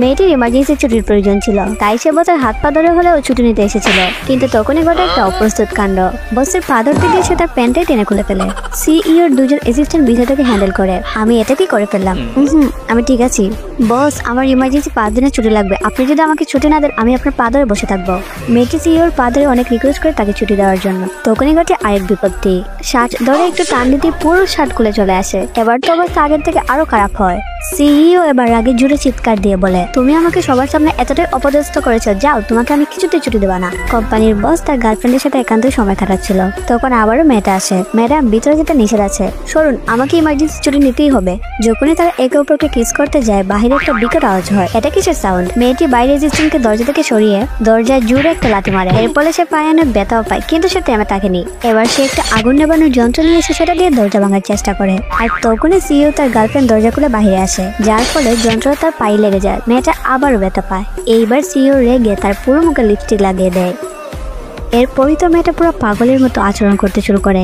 মেয়েটির ইমার্জেন্সি ছুটির প্রয়োজন ছিল, তাই সে বসের হাত পা ধরে হলেও ছুটি নিতে এসেছিল। কিন্তু তখনই ঘটে একটা অপ্রস্তুত কাণ্ড। বসের পা ধরতে গিয়ে সে তার প্যান্টটাই টেনে খুলে ফেলে। সিইওর দুজন অ্যাসিস্ট্যান্ট বিষয়টাকে হ্যান্ডেল করে। আমি এটা কি করে ফেললাম? আমি ঠিক আছি বস, আমার ইমার্জেন্সি 5 দিনের ছুটি লাগবে। আপনি যদি আমাকে ছুটি না দেন আমি আপনার পা ধরে বসে থাকবো। মেয়েটি সিইওর পা ধরে অনেক রিকোয়েস্ট করে তাকে ছুটি দেওয়ার জন্য। তখনই ঘটে আরেক বিপত্তি। শার্ট ধরে একটু টান দিতে পুরো শার্ট খুলে চলে আসে। এবার তো অবস্থা আগের থেকে আরো খারাপ হয়। সিইও এবার রাগে জুড়ে চিৎকার দিয়ে বলে, তুমি আমাকে সবার সামনে এতটাই অপদস্থ করেছো, যাও, তোমাকে আমি কিছুতেই ছুটি দেবো না। কোম্পানির বস তার গার্লফ্রেন্ডের সাথে একান্তই সময় কাটাচ্ছিল। তখন আবারও মেয়েটা আসে। ম্যাডাম, ভিতরে যেতে নিষেধ আছে। সরুন, আমাকে ইমার্জেন্সি ছুটি নিতেই হবে। যখনই তারা একে অপরকে কিস করতে যায় বাহিরে একটা বিকট আওয়াজ হয়। এটা কিসের সাউন্ড? মেয়েটি বাইরে রেজিস্ট্যান্টকে দরজা থেকে সরিয়ে দরজায় জোরে একটা লাথি মারে। এর ফলে সে পায়ে অনেক ব্যথাও পায়, কিন্তু সে থেমে থাকেনি। এবার সে একটা আগুন নেবানোর যন্ত্র নিয়ে এসে সেটা দিয়ে দরজা ভাঙার চেষ্টা করে। আর তখনই সিইও তার গার্লফ্রেন্ড দরজা খুলে বাহিরে আসে, যার ফলে যন্ত্র তার পায়ে লেগে যায়। মেয়েটা আবারও ব্যথা পায়। এইবার সিইও রেগে তার পুরো মুখে লিপস্টিক লাগিয়ে দেয়। এরপরই তো মেয়েটা পুরো পাগলের মতো আচরণ করতে শুরু করে।